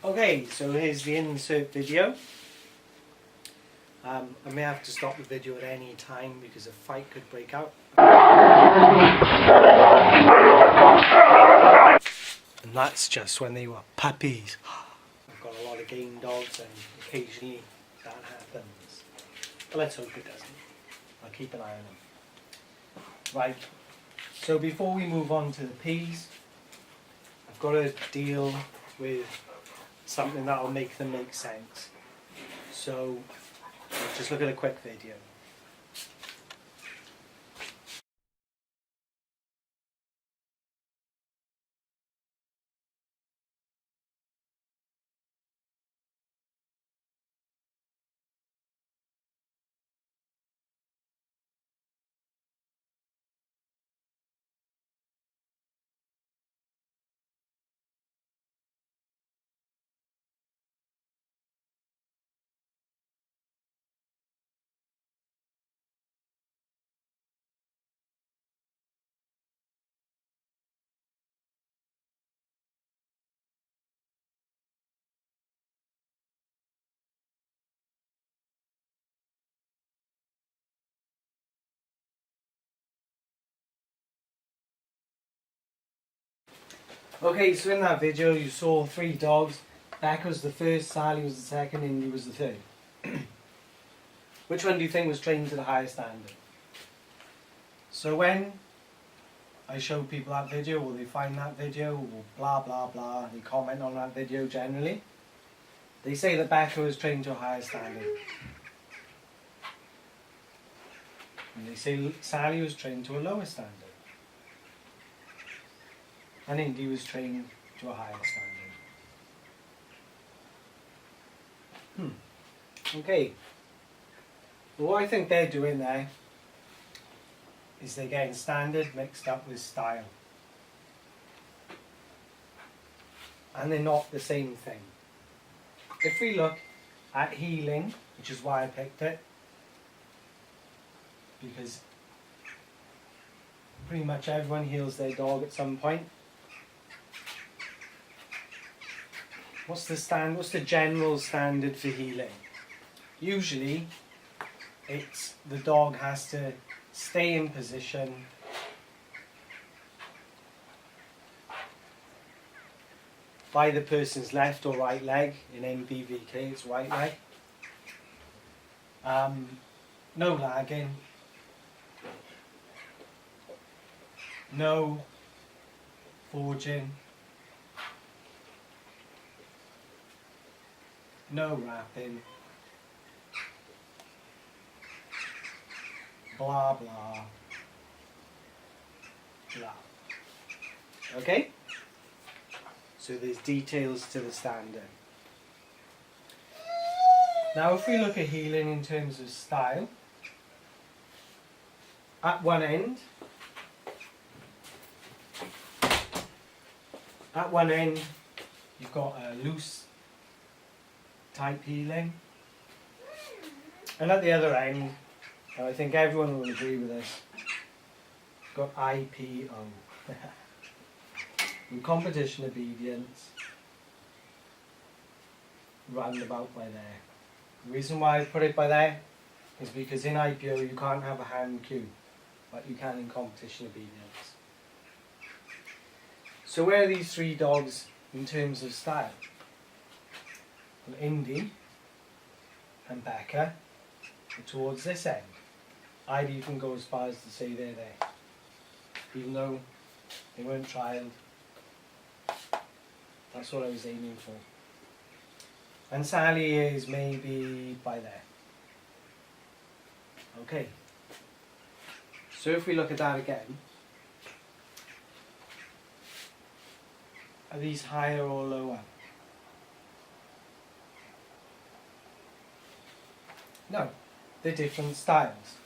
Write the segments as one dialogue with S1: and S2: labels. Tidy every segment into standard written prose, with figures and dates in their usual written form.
S1: Okay, so here's the insert video. I may have to stop the video at any time because a fight could break out. And that's just when they were puppies. I've got a lot of game dogs and occasionally that happens. But let's hope it doesn't. I'll keep an eye on them. Right, so before we move on to the peas, I've got to deal with something that will make them make sense. So let's just look at a quick video. Okay, so in that video you saw 3 dogs. Becca was the first, Sally was the second, Indy was the third. Which one do you think was trained to the highest standard? So when I show people that video, or they find that video, or blah blah blah, they comment on that video generally, they say that Becca was trained to a higher standard. And they say Sally was trained to a lower standard. And Indy was trained to a higher standard. Okay. Well, what I think they're doing there is they're getting standard mixed up with style. And they're not the same thing. If we look at heeling, which is why I picked it, because pretty much everyone heels their dog at some point. What's the general standard for heeling? Usually, it's the dog has to stay in position by the person's left or right leg. In NBVK, it's right leg. No lagging. No forging. No wrapping, blah blah blah. Okay? So there's details to the standard. Now if we look at heeling in terms of style, at one end you've got a loose type heeling, and at the other end, I think everyone will agree with this, got IPO. In competition obedience, round about by there. The reason why I put it by there is because in IPO you can't have a hand cue, but you can in competition obedience. So where are these 3 dogs in terms of style? Well, Indy and Becca are towards this end. I'd even go as far as to say they're there, even though they weren't trialled. That's what I was aiming for. And Sally is maybe by there. Okay. So if we look at that again, are these higher or lower? No, they're different styles.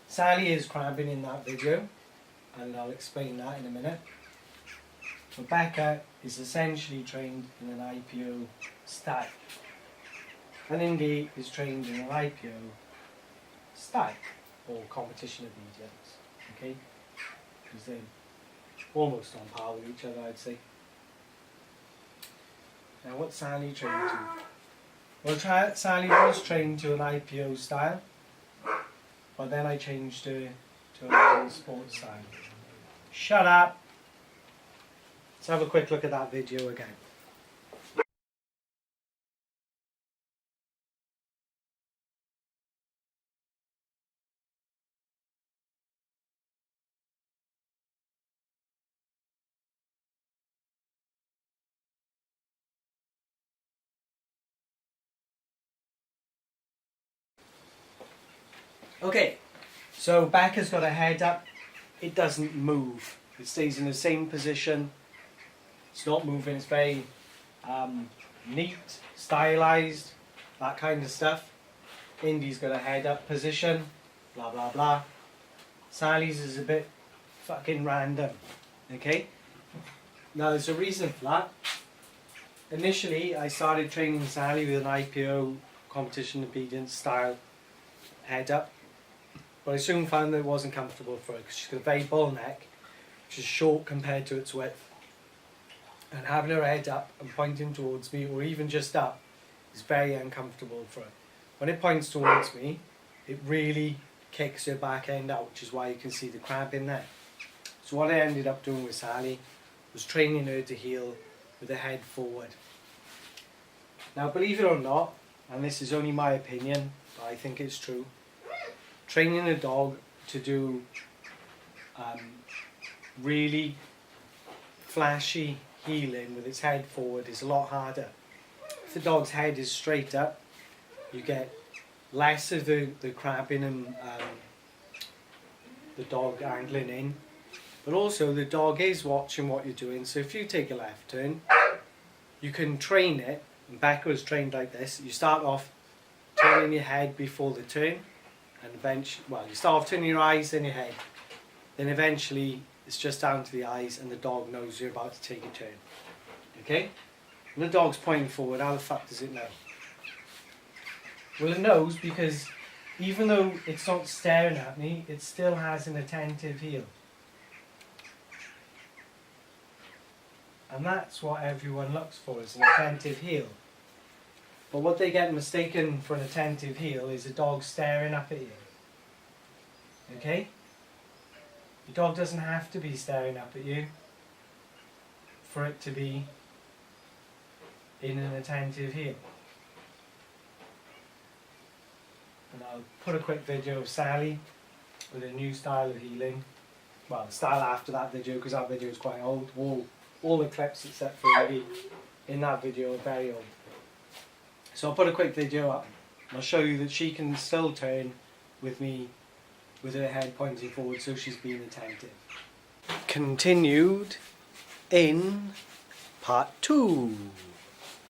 S1: Sally is crabbing in that video, and I'll explain that in a minute. Becca is essentially trained in an IPO style, and Indy is trained in an IPO style, or competition obedience, okay? Because they're almost on par with each other, I'd say. Now what's Sally trained to? Well, Sally was trained to an IPO style, but then I changed her to a modern sports style. Shut up! Let's have a quick look at that video again. Okay, so Becca's got her head up. It doesn't move. It stays in the same position. It's not moving. It's very neat, stylized, that kind of stuff. Indy's got a head up position, blah blah blah. Sally's is a bit fucking random. Okay? Now there's a reason for that. Initially I started training Sally with an IPO competition obedience style head up. But I soon found that it wasn't comfortable for her because she's got a very bull neck, which is short compared to its width. And having her head up and pointing towards me, or even just up, is very uncomfortable for her. When it points towards me, it really kicks her back end out, which is why you can see the crab in there. So what I ended up doing with Sally was training her to heel with her head forward. Now believe it or not, and this is only my opinion, but I think it's true, training a dog to do really flashy heeling with its head forward is a lot harder. If the dog's head is straight up, you get less of the crabbing and the dog angling in, but also the dog is watching what you're doing. So if you take a left turn, you can train it, and Becca was trained like this. You start off turning your head before the turn, and eventually, well, you start off turning your eyes, then your head. Then eventually, it's just down to the eyes, and the dog knows you're about to take a turn. Okay? And the dog's pointing forward, how the fuck does it know? Well, it knows because even though it's not staring at me, it still has an attentive heel. And that's what everyone looks for, is an attentive heel. But what they get mistaken for an attentive heel is a dog staring up at you. Okay? Your dog doesn't have to be staring up at you for it to be in an attentive heel. And I'll put a quick video of Sally with a new style of heeling. Well, the style after that video, because that video is quite old. All the clips except for Evie in that video are very old. So I'll put a quick video up and I'll show you that she can still turn with me with her head pointing forward, so she's being attentive. Continued in part 2.